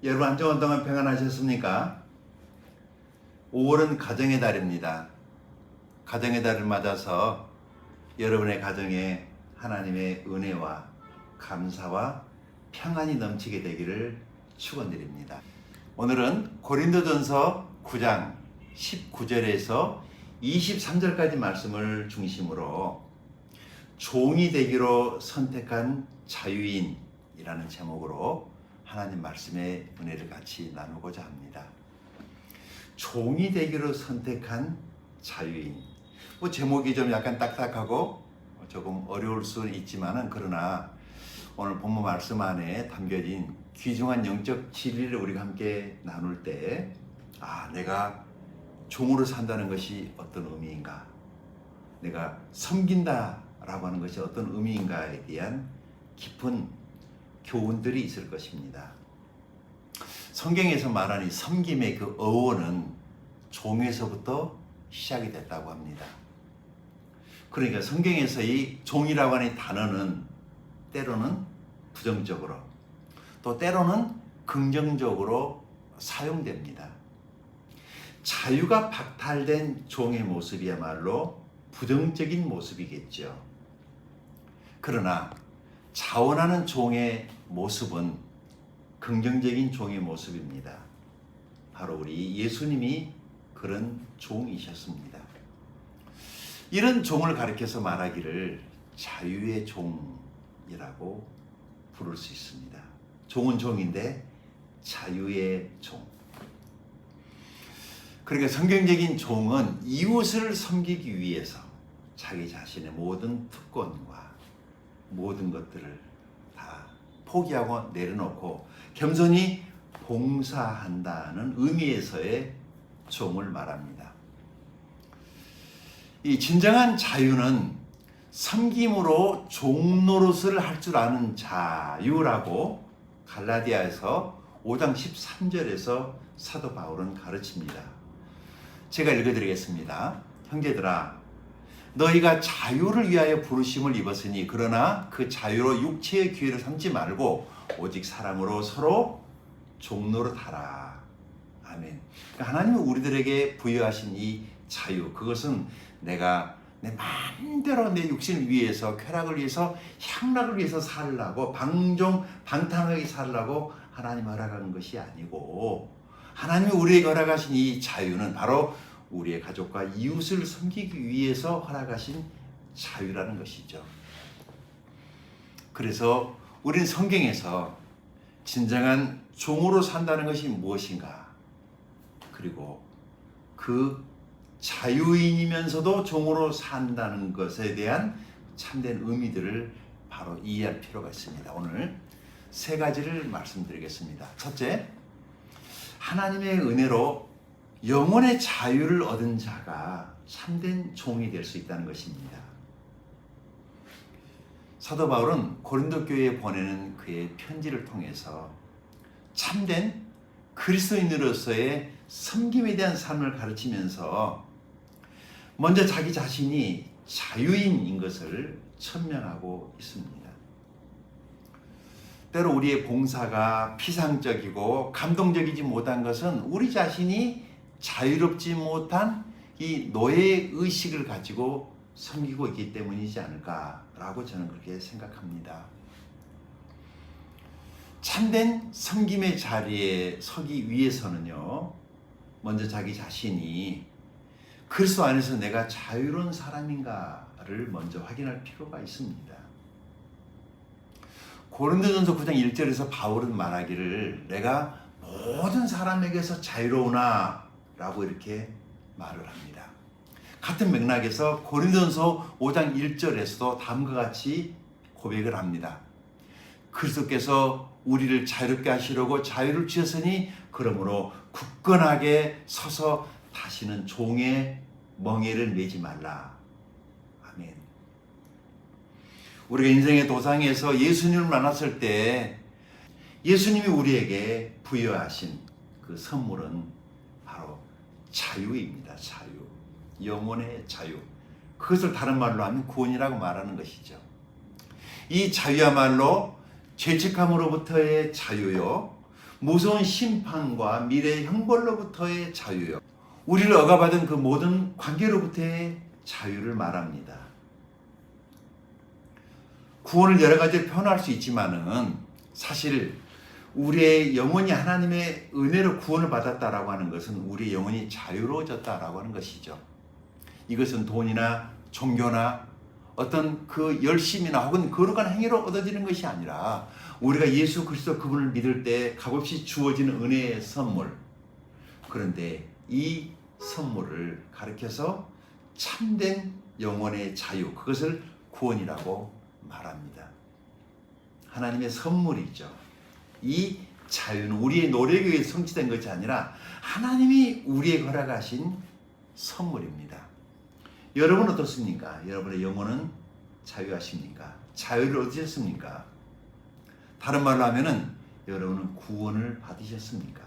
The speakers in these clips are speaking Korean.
여러분 한 주간 동안 평안하셨습니까? 5월은 가정의 달입니다. 가정의 달을 맞아서 여러분의 가정에 하나님의 은혜와 감사와 평안이 넘치게 되기를 축원드립니다. 오늘은 고린도전서 9장 19절에서 23절까지 말씀을 중심으로 종이 되기로 선택한 자유인이라는 제목으로 하나님 말씀의 은혜를 같이 나누고자 합니다. 종이 되기로 선택한 자유인. 제목이 좀 약간 딱딱하고 조금 어려울 수는 있지만은 그러나 오늘 본문 말씀 안에 담겨진 귀중한 영적 진리를 우리가 함께 나눌 때 내가 종으로 산다는 것이 어떤 의미인가? 내가 섬긴다라고 하는 것이 어떤 의미인가에 대한 깊은 교훈들이 있을 것입니다. 성경에서 말하는 섬김의 그 어원은 종에서부터 시작이 됐다고 합니다. 그러니까 성경에서 이 종이라고 하는 단어는 때로는 부정적으로 또 때로는 긍정적으로 사용됩니다. 자유가 박탈된 종의 모습이야말로 부정적인 모습이겠죠. 그러나 자원하는 종의 모습은 긍정적인 종의 모습입니다. 바로 우리 예수님이 그런 종이셨습니다. 이런 종을 가리켜서 말하기를 자유의 종이라고 부를 수 있습니다. 종은 종인데 자유의 종. 그러니까 성경적인 종은 이웃을 섬기기 위해서 자기 자신의 모든 특권과 모든 것들을 다 포기하고 내려놓고 겸손히 봉사한다는 의미에서의 종을 말합니다. 이 진정한 자유는 섬김으로 종 노릇을 할 줄 아는 자유라고 갈라디아에서 5장 13절에서 사도 바울은 가르칩니다. 제가 읽어드리겠습니다. 형제들아, 너희가 자유를 위하여 부르심을 입었으니 그러나 그 자유로 육체의 기회를 삼지 말고 오직 사랑으로 서로 종노릇하라. 아멘. 그러니까 하나님은 우리들에게 부여하신 이 자유, 그것은 내가 내 마음대로 내 육신을 위해서, 쾌락을 위해서, 향락을 위해서 살라고 방탕하게 살라고 하나님 허락한 것이 아니고, 하나님이 우리에게 허락하신 이 자유는 바로 우리의 가족과 이웃을 섬기기 위해서 허락하신 자유라는 것이죠. 그래서 우리는 성경에서 진정한 종으로 산다는 것이 무엇인가, 그리고 그 자유인이면서도 종으로 산다는 것에 대한 참된 의미들을 바로 이해할 필요가 있습니다. 오늘 세 가지를 말씀드리겠습니다. 첫째, 하나님의 은혜로 영혼의 자유를 얻은 자가 참된 종이 될 수 있다는 것입니다. 사도 바울은 고린도 교회에 보내는 그의 편지를 통해서 참된 그리스도인으로서의 섬김에 대한 삶을 가르치면서 먼저 자기 자신이 자유인인 것을 천명하고 있습니다. 때로 우리의 봉사가 피상적이고 감동적이지 못한 것은 우리 자신이 자유롭지 못한 이 노예 의식을 가지고 섬기고 있기 때문이지 않을까라고 저는 그렇게 생각합니다. 참된 섬김의 자리에 서기 위해서는요, 먼저 자기 자신이 그리스도 안에서 내가 자유로운 사람인가를 먼저 확인할 필요가 있습니다. 고린도전서 9장 1절에서 바울은 말하기를 내가 모든 사람에게서 자유로우나 라고 이렇게 말을 합니다. 같은 맥락에서 고린도전서 5장 1절에서도 다음과 같이 고백을 합니다. 그리스도께서 우리를 자유롭게 하시려고 자유를 주셨으니 그러므로 굳건하게 서서 다시는 종의 멍에를 매지 말라. 아멘. 우리가 인생의 도상에서 예수님을 만났을 때 예수님이 우리에게 부여하신 그 선물은 바로 자유입니다. 자유. 영혼의 자유. 그것을 다른 말로 하면 구원이라고 말하는 것이죠. 이 자유야말로 죄책감으로부터의 자유요, 무서운 심판과 미래의 형벌로부터의 자유요. 우리를 억압하던 그 모든 관계로부터의 자유를 말합니다. 구원을 여러 가지로 표현할 수 있지만은 사실 우리의 영혼이 하나님의 은혜로 구원을 받았다라고 하는 것은 우리의 영혼이 자유로워졌다라고 하는 것이죠. 이것은 돈이나 종교나 어떤 그 열심이나 혹은 거룩한 행위로 얻어지는 것이 아니라 우리가 예수 그리스도 그분을 믿을 때 값없이 주어지는 은혜의 선물. 그런데 이 선물을 가리켜서 참된 영혼의 자유, 그것을 구원이라고 말합니다. 하나님의 선물이죠. 이 자유는 우리의 노력에 의해 성취된 것이 아니라 하나님이 우리에게 허락하신 선물입니다. 여러분 어떻습니까? 여러분의 영혼은 자유하십니까? 자유를 얻으셨습니까? 다른 말로 하면은 여러분은 구원을 받으셨습니까?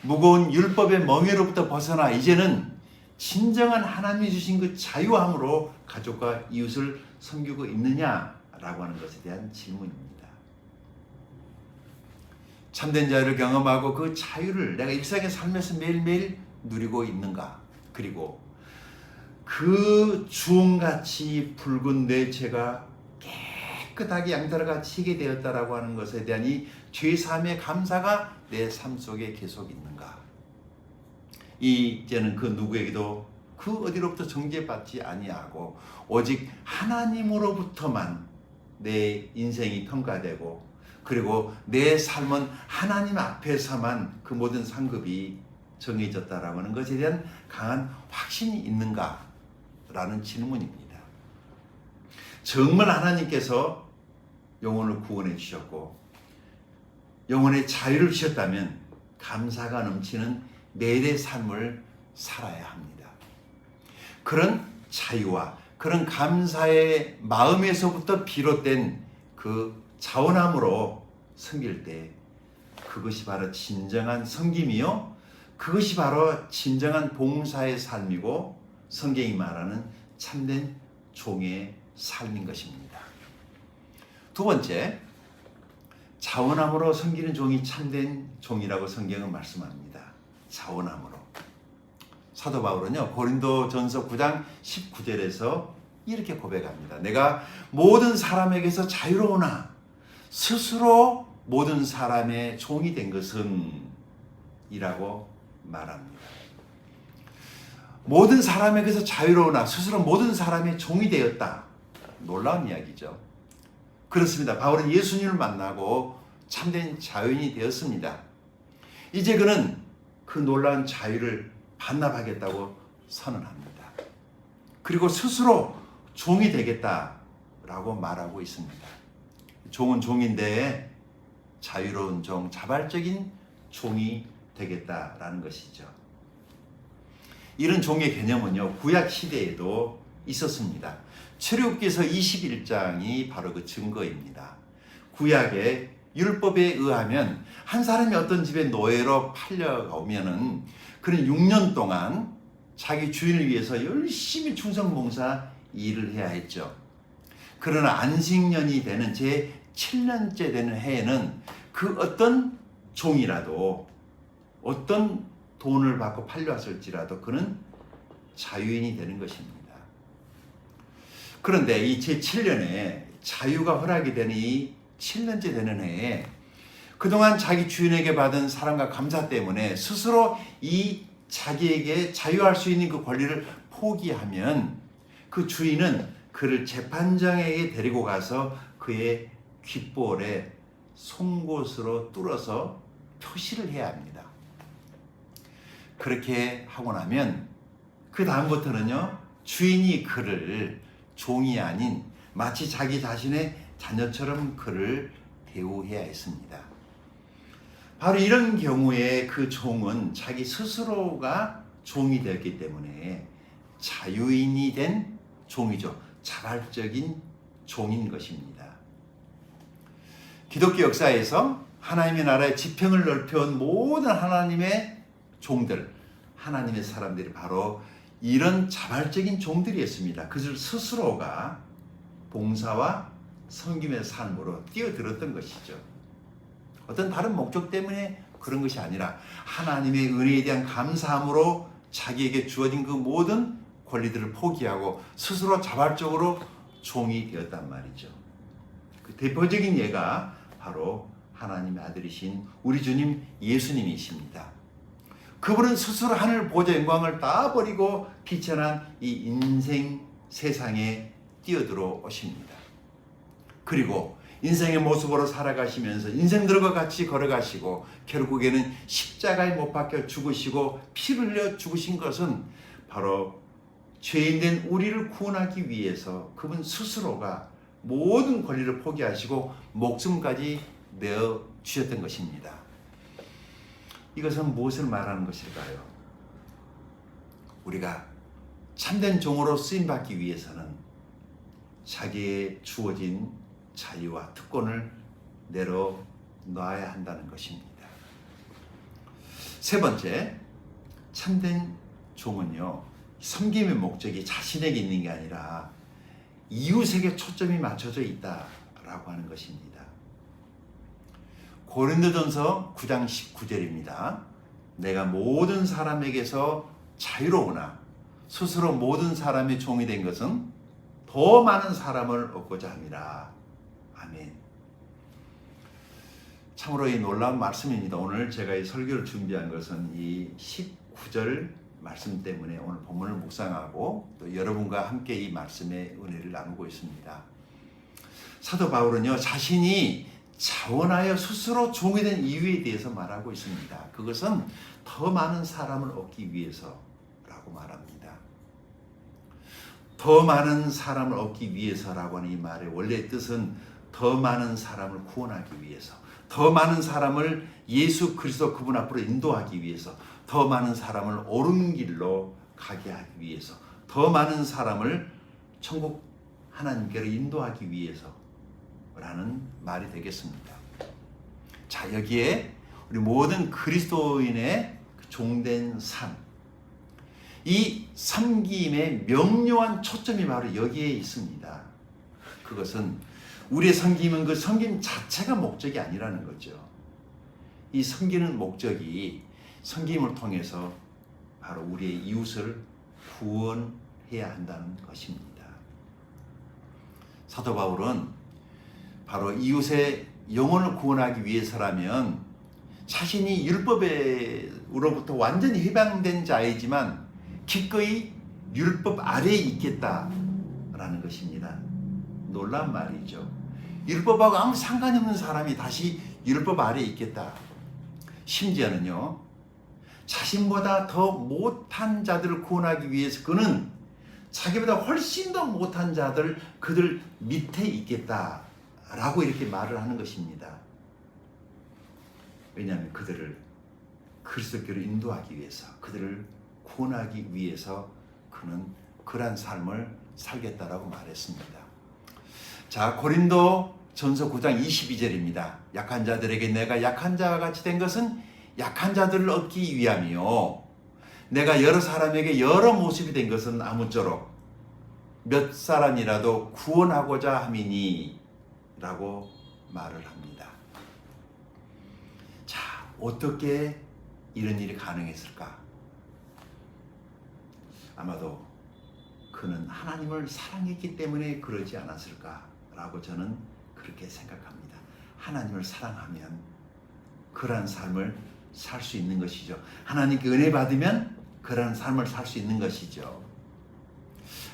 무거운 율법의 멍에로부터 벗어나 이제는 진정한 하나님이 주신 그 자유함으로 가족과 이웃을 섬기고 있느냐라고 하는 것에 대한 질문입니다. 참된 자유를 경험하고 그 자유를 내가 일상의 삶에서 매일매일 누리고 있는가? 그리고 그 주홍같이 붉은 내 죄가 깨끗하게 양털과 치게 되었다라고 하는 것에 대한 이 죄사함의 감사가 내 삶 속에 계속 있는가? 이제는 그 누구에게도 그 어디로부터 정죄받지 아니하고 오직 하나님으로부터만 내 인생이 평가되고 그리고 내 삶은 하나님 앞에서만 그 모든 상급이 정해졌다라고 하는 것에 대한 강한 확신이 있는가라는 질문입니다. 정말 하나님께서 영혼을 구원해 주셨고 영혼의 자유를 주셨다면 감사가 넘치는 매일의 삶을 살아야 합니다. 그런 자유와 그런 감사의 마음에서부터 비롯된 그 자원함으로 섬길 때 그것이 바로 진정한 섬김이요, 그것이 바로 진정한 봉사의 삶이고 성경이 말하는 참된 종의 삶인 것입니다. 두 번째, 자원함으로 섬기는 종이 참된 종이라고 성경은 말씀합니다. 자원함으로. 사도 바울은요, 고린도전서 9장 19절에서 이렇게 고백합니다. 내가 모든 사람에게서 자유로우나 스스로 모든 사람의 종이 된 것은 이라고 말합니다. 모든 사람에게서 자유로우나 스스로 모든 사람의 종이 되었다. 놀라운 이야기죠. 그렇습니다. 바울은 예수님을 만나고 참된 자유인이 되었습니다. 이제 그는 그 놀라운 자유를 반납하겠다고 선언합니다. 그리고 스스로 종이 되겠다라고 말하고 있습니다. 종은 종인데 자유로운 종, 자발적인 종이 되겠다라는 것이죠. 이런 종의 개념은요, 구약 시대에도 있었습니다. 출애굽기서 21장이 바로 그 증거입니다. 구약의 율법에 의하면 한 사람이 어떤 집에 노예로 팔려오면은 그는 6년 동안 자기 주인을 위해서 열심히 충성봉사 일을 해야 했죠. 그러나 안식년이 되는 제 7년째 되는 해에는 그 어떤 종이라도 어떤 돈을 받고 팔려왔을지라도 그는 자유인이 되는 것입니다. 그런데 이 제7년에 자유가 허락이 되는 이 7년째 되는 해에 그동안 자기 주인에게 받은 사랑과 감사 때문에 스스로 이 자기에게 자유할 수 있는 그 권리를 포기하면 그 주인은 그를 재판장에게 데리고 가서 그의 귓볼에 송곳으로 뚫어서 표시를 해야 합니다. 그렇게 하고 나면 그 다음부터는요, 주인이 그를 종이 아닌 마치 자기 자신의 자녀처럼 그를 대우해야 했습니다. 바로 이런 경우에 그 종은 자기 스스로가 종이 되었기 때문에 자유인이 된 종이죠. 자발적인 종인 것입니다. 기독교 역사에서 하나님의 나라의 지평을 넓혀온 모든 하나님의 종들, 하나님의 사람들이 바로 이런 자발적인 종들이었습니다. 그들 스스로가 봉사와 섬김의 삶으로 뛰어들었던 것이죠. 어떤 다른 목적 때문에 그런 것이 아니라 하나님의 은혜에 대한 감사함으로 자기에게 주어진 그 모든 권리들을 포기하고 스스로 자발적으로 종이 되었단 말이죠. 그 대표적인 예가 바로 하나님의 아들이신 우리 주님 예수님이십니다. 그분은 스스로 하늘 보좌 영광을 다 버리고 비천한 이 인생 세상에 뛰어들어 오십니다. 그리고 인생의 모습으로 살아가시면서 인생들과 같이 걸어가시고 결국에는 십자가에 못 박혀 죽으시고 피를 흘려 죽으신 것은 바로 죄인된 우리를 구원하기 위해서 그분 스스로가 모든 권리를 포기하시고 목숨까지 내어 주셨던 것입니다. 이것은 무엇을 말하는 것일까요? 우리가 참된 종으로 쓰임받기 위해서는 자기의 주어진 자유와 특권을 내려놔야 한다는 것입니다. 세 번째, 참된 종은요, 섬김의 목적이 자신에게 있는 게 아니라 이웃에게 초점이 맞춰져 있다라고 하는 것입니다. 고린도전서 9장 19절입니다. 내가 모든 사람에게서 자유로우나 스스로 모든 사람의 종이 된 것은 더 많은 사람을 얻고자 함이라. 아멘. 참으로 이 놀라운 말씀입니다. 오늘 제가 이 설교를 준비한 것은 이 19절 말씀 때문에 오늘 본문을 묵상하고 또 여러분과 함께 이 말씀의 은혜를 나누고 있습니다. 사도 바울은요, 자신이 자원하여 스스로 종이 된 이유에 대해서 말하고 있습니다. 그것은 더 많은 사람을 얻기 위해서라고 말합니다. 더 많은 사람을 얻기 위해서라고 하는 이 말의 원래 뜻은 더 많은 사람을 구원하기 위해서, 더 많은 사람을 예수 그리스도 그분 앞으로 인도하기 위해서, 더 많은 사람을 옳은 길로 가게 하기 위해서, 더 많은 사람을 천국 하나님께로 인도하기 위해서라는 말이 되겠습니다. 자, 여기에 우리 모든 그리스도인의 종된 삶, 이 섬김의 명료한 초점이 바로 여기에 있습니다. 그것은 우리의 섬김은 그 섬김 자체가 목적이 아니라는 거죠. 이 섬기는 목적이 섬김을 통해서 바로 우리의 이웃을 구원해야 한다는 것입니다. 사도 바울은 바로 이웃의 영혼을 구원하기 위해서라면 자신이 율법으로부터 완전히 해방된 자이지만 기꺼이 율법 아래에 있겠다라는 것입니다. 놀라운 말이죠. 율법하고 아무 상관이 없는 사람이 다시 율법 아래에 있겠다. 심지어는요, 자신보다 더 못한 자들을 구원하기 위해서 그는 자기보다 훨씬 더 못한 자들, 그들 밑에 있겠다라고 이렇게 말을 하는 것입니다. 왜냐하면 그들을 그리스도께로 인도하기 위해서, 그들을 구원하기 위해서 그는 그러한 삶을 살겠다라고 말했습니다. 자, 고린도 전서 9장 22절입니다. 약한 자들에게 내가 약한 자와 같이 된 것은 약한 자들을 얻기 위함이요, 내가 여러 사람에게 여러 모습이 된 것은 아무쪼록 몇 사람이라도 구원하고자 함이니 라고 말을 합니다. 자, 어떻게 이런 일이 가능했을까? 아마도 그는 하나님을 사랑했기 때문에 그러지 않았을까라고 저는 그렇게 생각합니다. 하나님을 사랑하면 그러한 삶을 살 수 있는 것이죠. 하나님께 은혜 받으면 그러한 삶을 살 수 있는 것이죠.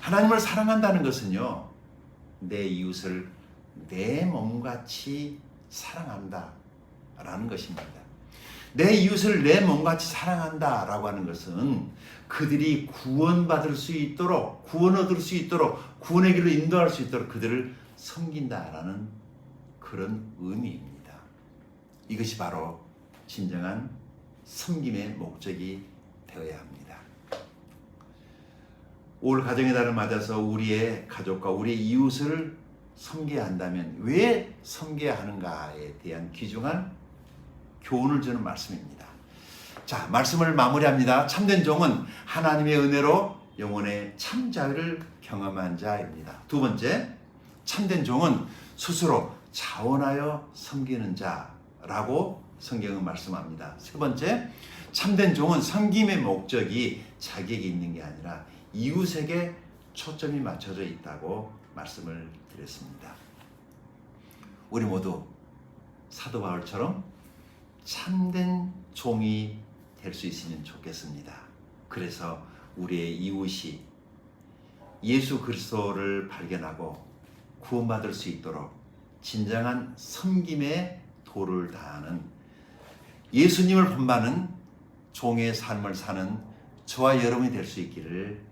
하나님을 사랑한다는 것은요, 내 이웃을 내 몸같이 사랑한다 라는 것입니다. 내 이웃을 내 몸같이 사랑한다 라고 하는 것은 그들이 구원받을 수 있도록, 구원 얻을 수 있도록, 구원의 길로 인도할 수 있도록 그들을 섬긴다라는 그런 의미입니다. 이것이 바로 진정한 섬김의 목적이 되어야 합니다. 올 가정의 달을 맞아서 우리의 가족과 우리의 이웃을 섬겨야 한다면 왜 섬겨야 하는가에 대한 귀중한 교훈을 주는 말씀입니다. 자, 말씀을 마무리합니다. 참된 종은 하나님의 은혜로 영혼의 참 자유를 경험한 자입니다. 두 번째, 참된 종은 스스로 자원하여 섬기는 자 라고 성경은 말씀합니다. 세 번째, 참된 종은 섬김의 목적이 자기에게 있는 게 아니라 이웃에게 초점이 맞춰져 있다고 말씀을 드렸습니다. 우리 모두 사도 바울처럼 참된 종이 될 수 있으면 좋겠습니다. 그래서 우리의 이웃이 예수 그리스도를 발견하고 구원받을 수 있도록 진정한 섬김의 도를 다하는 예수님을 본받는 종의 삶을 사는 저와 여러분이 될 수 있기를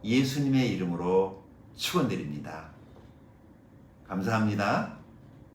예수님의 이름으로 축원드립니다. 감사합니다.